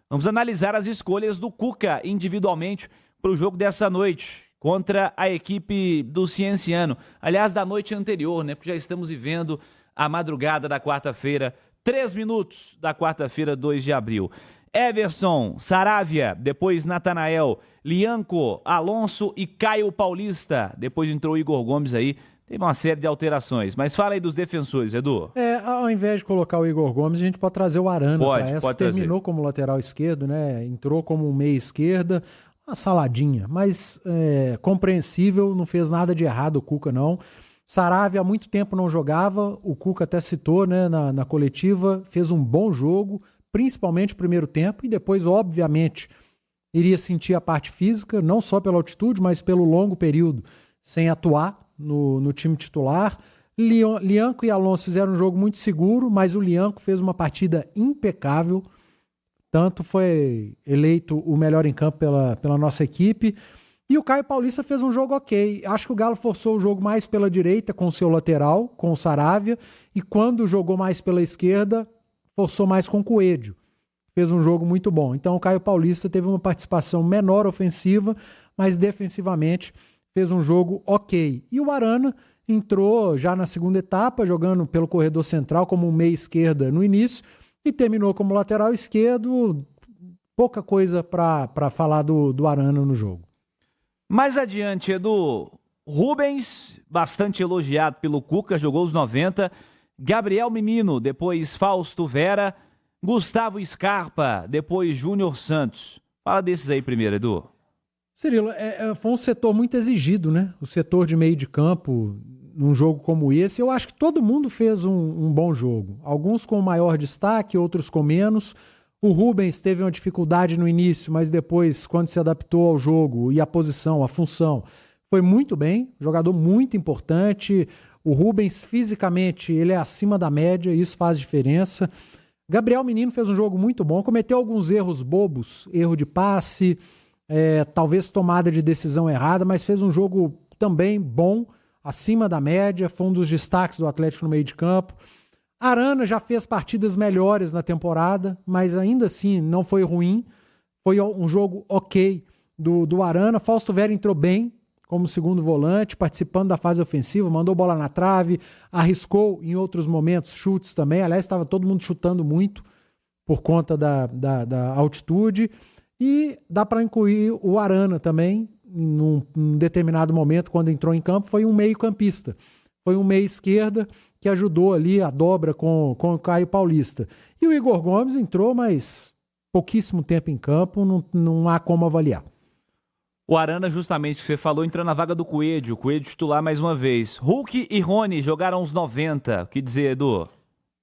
Vamos analisar as escolhas do Cuca individualmente para o jogo dessa noite contra a equipe do Cienciano. Aliás, da noite anterior, né? Porque já estamos vivendo a madrugada da quarta-feira, 3 minutos da quarta-feira, 2 de abril. Everson, Saravia, depois Natanael, Lianco, Alonso e Caio Paulista. Depois entrou o Igor Gomes aí. Teve uma série de alterações. Mas fala aí dos defensores, Edu. Ao invés de colocar o Igor Gomes, a gente pode trazer o Arana para essa, que terminou trazer. como lateral esquerdo, né? Entrou como meia esquerda, uma saladinha, mas compreensível, não fez nada de errado o Cuca, não. Saravia há muito tempo não jogava, o Cuca até citou, né, na coletiva, fez um bom jogo, principalmente o primeiro tempo, e depois, obviamente, iria sentir a parte física, não só pela altitude, mas pelo longo período sem atuar no time titular. Lianco e Alonso fizeram um jogo muito seguro, mas o Lianco fez uma partida impecável, tanto foi eleito o melhor em campo pela nossa equipe. E o Caio Paulista fez um jogo ok. Acho que o Galo forçou o jogo mais pela direita com o seu lateral, com o Saravia, e quando jogou mais pela esquerda, forçou mais com o Coelho. Fez um jogo muito bom. Então o Caio Paulista teve uma participação menor ofensiva, mas defensivamente fez um jogo ok. E o Arana entrou já na segunda etapa, jogando pelo corredor central como meia esquerda no início, e terminou como lateral esquerdo. Pouca coisa para falar do Arana no jogo. Mais adiante, Edu, Rubens, bastante elogiado pelo Cuca, jogou os 90. Gabriel Menino, depois Fausto Vera. Gustavo Scarpa, depois Júnior Santos. Fala desses aí primeiro, Edu. Cirilo, foi um setor muito exigido, né? O setor de meio de campo, num jogo como esse. Eu acho que todo mundo fez um bom jogo. Alguns com maior destaque, outros com menos. O Rubens teve uma dificuldade no início, mas depois, quando se adaptou ao jogo e à posição, à função, foi muito bem. Jogador muito importante. O Rubens, fisicamente, ele é acima da média, isso faz diferença. Gabriel Menino fez um jogo muito bom, cometeu alguns erros bobos, erro de passe, talvez tomada de decisão errada, mas fez um jogo também bom, acima da média, foi um dos destaques do Atlético no meio de campo. Arana já fez partidas melhores na temporada, mas ainda assim não foi ruim. Foi um jogo ok do Arana. Fausto Vera entrou bem como segundo volante, participando da fase ofensiva, mandou bola na trave, arriscou em outros momentos chutes também. Aliás, estava todo mundo chutando muito por conta da altitude. E dá para incluir o Arana também, num determinado momento, quando entrou em campo, foi um meio-campista. Foi um meia esquerda que ajudou ali a dobra com o Caio Paulista. E o Igor Gomes entrou, mas pouquíssimo tempo em campo, não há como avaliar. O Arana, justamente, que você falou, entrou na vaga do Coelho. O Coelho titular mais uma vez. Hulk e Rony jogaram uns 90. O que dizer, Edu?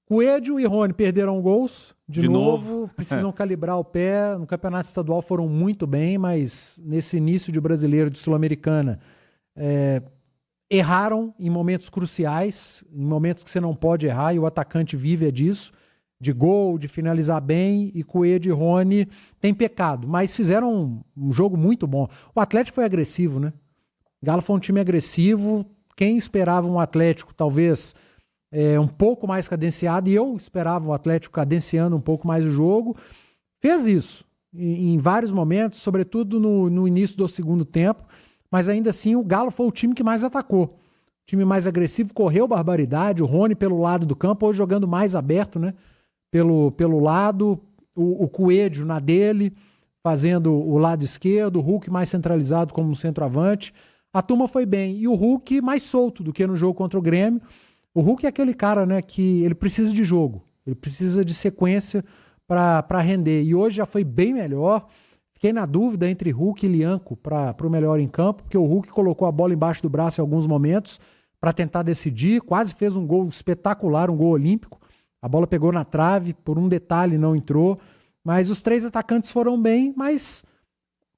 Coelho e Rony perderam gols. De novo. Precisam calibrar o pé. No campeonato estadual foram muito bem, mas nesse início de brasileiro, de Sul-Americana, erraram em momentos cruciais, em momentos que você não pode errar, e o atacante vive disso, de gol, de finalizar bem, e Coelho e Rony têm pecado, mas fizeram um jogo muito bom. O Atlético foi agressivo, né? O Galo foi um time agressivo. Quem esperava um Atlético talvez um pouco mais cadenciado, e eu esperava o Atlético cadenciando um pouco mais o jogo, fez isso em vários momentos, sobretudo no início do segundo tempo, mas ainda assim o Galo foi o time que mais atacou. O time mais agressivo, correu barbaridade, o Rony pelo lado do campo, hoje jogando mais aberto, né? Pelo lado, o Coelho na dele, fazendo o lado esquerdo, o Hulk mais centralizado como centroavante. A turma foi bem, e o Hulk mais solto do que no jogo contra o Grêmio. O Hulk é aquele cara, né, que ele precisa de jogo, ele precisa de sequência para render, e hoje já foi bem melhor. Fiquei na dúvida entre Hulk e Lianco para o melhor em campo, porque o Hulk colocou a bola embaixo do braço em alguns momentos para tentar decidir, quase fez um gol espetacular, um gol olímpico. A bola pegou na trave, por um detalhe não entrou, mas os três atacantes foram bem, mas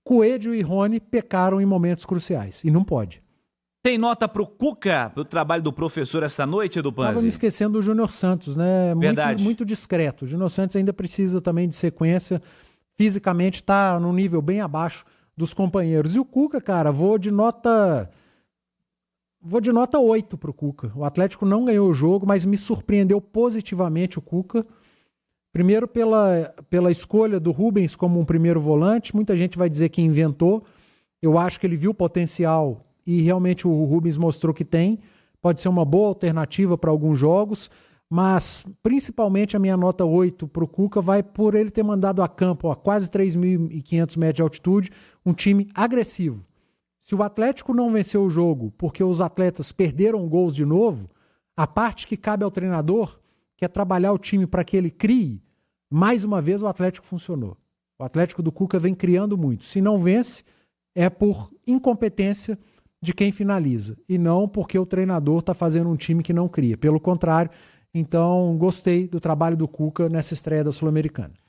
Coelho e Rony pecaram em momentos cruciais, e não pode. Tem nota pro Cuca, pro trabalho do professor esta noite, Edu Panzi? Estava me esquecendo do Júnior Santos, né? Verdade. Muito discreto. O Júnior Santos ainda precisa também de sequência, fisicamente está num nível bem abaixo dos companheiros. E o Cuca, cara, vou de nota 8 pro Cuca. O Atlético não ganhou o jogo, mas me surpreendeu positivamente o Cuca. Primeiro pela escolha do Rubens como um primeiro volante, muita gente vai dizer que inventou. Eu acho que ele viu potencial e realmente o Rubens mostrou que tem. Pode ser uma boa alternativa para alguns jogos, mas principalmente a minha nota 8 para o Cuca vai por ele ter mandado a campo a quase 3.500 metros de altitude, um time agressivo. Se o Atlético não venceu o jogo porque os atletas perderam gols de novo, a parte que cabe ao treinador, que é trabalhar o time para que ele crie, mais uma vez o Atlético funcionou. O Atlético do Cuca vem criando muito. Se não vence, é por incompetência de quem finaliza, e não porque o treinador está fazendo um time que não cria. Pelo contrário, então gostei do trabalho do Cuca nessa estreia da Sul-Americana.